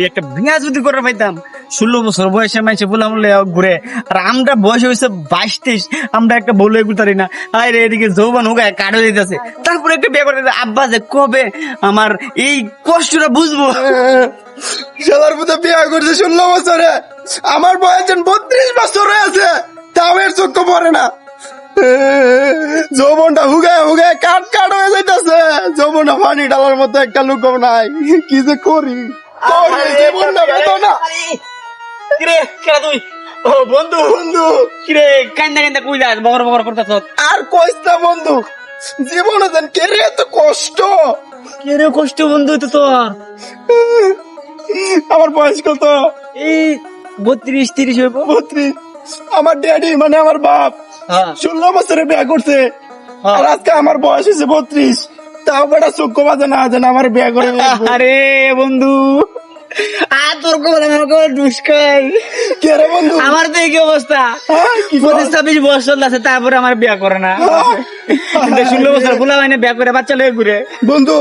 একটা বিয়া যদি করে পাইতাম 16 বছর বয়সে মাইছে বললাম ঘুরে, আর আমরা বয়স হয়েছে 22-23, আমরা একটা বলে গুতারি না। আয় রে এদিকে যৌবন হোগায় কাটো দিতেছে, তারপরে একটা বিয়ে করে আব্বা যে কবে আমার এই কষ্টটা বুঝবো। সবার মধ্যে বিয়ে করছে 16 বছরে, আমার বয়স 32 বছর হয়েছে, তাও এর চোখ পড়ে না। যৌবনটা হুগায় হুগায় কাট কাট হয়ে যাইতেছে, যৌবনটা পানি ডালার মতো একটা লুকও নাই। কি যে করি জীবনটা পেতো না। কিরে কেরা তুই? ও বন্ধু বন্ধু কিরে কান্দা কান্দা কই যাস, বগর বগর করতেছ? আর কইস না বন্ধু, জীবনে যেন কেরে এত কষ্ট। কেরে কষ্ট বন্ধু তো তোর? আমার বয়স কত? এই 32-30 হইব। 32। আমার ড্যাডি মানে আমার বাপ 16 বছরে বিয়ে করছে, আর আজকে আমার বয়স হয়েছে 32, তাও বেটা চোখ বাজে না যেন আমার বিয়ে করে। আরে বন্ধু আর তোর কথা দুষ্কার কে রে বন্ধু? আমার তো এই অবস্থা, 25 বছর আছে তারপরে আমার বিয়া করে না। 16 বছর ভুলা হয় না, বিয়া করে বাচ্চা লয়ে ঘুরে। বন্ধু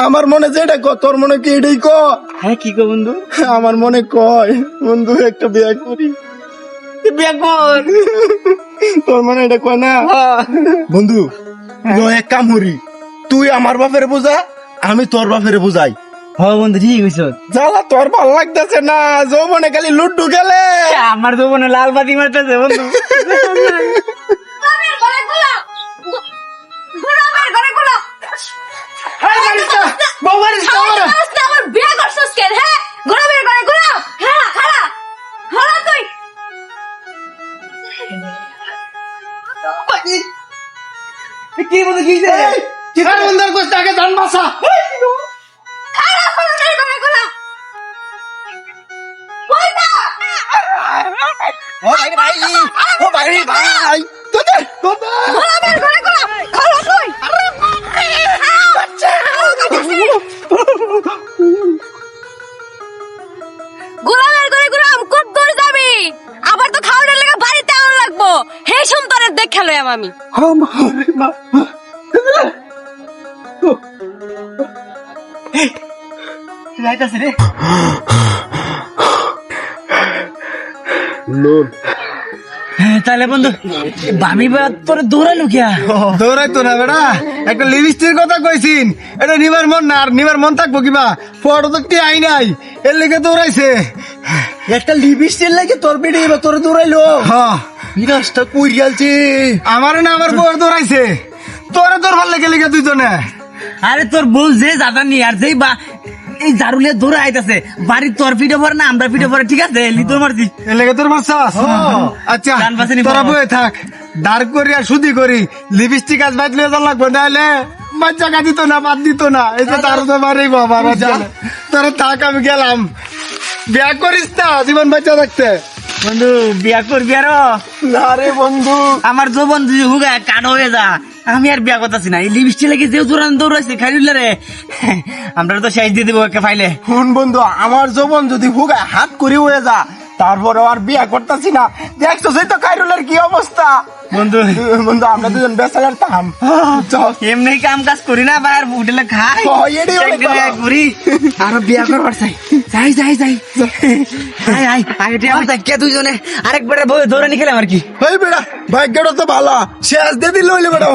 আমার মনে যেটা ক, তোর মনে কি এটাই ক? হ্যাঁ কি কো বন্ধু? আমার মনে কয় বন্ধু একটা বিয়ে করি। বিয়া কর, তোর মনে এটা কয় না? বন্ধু এক কাম করি, তুই আমার বাপের বোঝা, আমি তোর বাপের বুঝাই। হ্যাঁ বন্ধু ঠিক হইছ। জ্বালা তোর ভাল লাগতেছে না, যৌবনে খালি লুড্ডু খেলে। আমার তো মনে লাল বাতি মারতেছে বন্ধু। কি বন্ধু কি বন্ধুর কষ্ট আগে জান বাসা। আবার তো খাওয়ার লেগে বাড়িতে আউন লাগবো, হে সন্তানের দেখ খেলো আমি। যাইতাছে রে। তাহলে বন্ধু বামি তোরে দৌড়ালো কিয়া? দৌড়াইতো না বেড়া, একটা লিপস্টিকের কথা কইছিন, এটা নিবার মন না, আর নিবার মন থাকবো কিবা, ফটো তো আই নাই, এর লেগে দৌড়াইছে। একটা লিপস্টিক লাগে তোর পেটে এবার তোরে দৌড়াইলো। হ্যাঁ বিরাজটা কই গেলছি আমার না, আমার বউর দৌড়াইছে, তোরে তোর ভাল লেগে লেগে দুইজনে। আরে তোর বউ যে জাদা নি আর যেই বা এই জারুলিয়া দৌড়ে আইতাছে, বাড়ির তোর পিঠে পরে না আমরা পিঠে পরে, ঠিক আছে লিতোর মারছি। এর লেগে তোর মারছাস? আচ্ছা ডান পাশে নি তোরা বাবা। বয়ে থাক, দাঁড় করি আর শুধু করি, লিপস্টিক আজ বাইত লিয়ে লাগবে, নাহলে বাচ্চা দিত না, বাদ দিত না। এই যে তার তো মারিব আবার, তোরা থাক আমি গেলাম। বিয়া করিস না জীবন বাচ্চা থাকতে। বন্ধু বিয়া করবি আর? না রে বন্ধু, আমার যৌবন যদি হুগা কাটো হয়ে যা, আমি আর বিয়া করতেছি না। এই লিপস্টিক লাগে যে দৌড়াইছে খাইলে রে, আমরা তো শেষ দিয়ে দিব একে ফাইলে। শুন বন্ধু, আমার যৌবন যদি হুগা হাত করে হয়ে যা, তারপরে আর বিয়া করতেছি না। দেখছো সেই তো কাইরুলের কি অবস্থা। বন্ধু বন্ধু আমরা দুজন বেসালার তাম, এমনি কাম কাজ করি না, বাইরে হোটেলে খাই ঘুরি, আরো বিয়া করবার চাই। যাই যাই যাই কে দুইজনে আরেকবার ধরে নিখেলাম আর কি। বেড়া ভাগ্যটা তো ভালো, শেষ দিয়ে দিল বেড়া।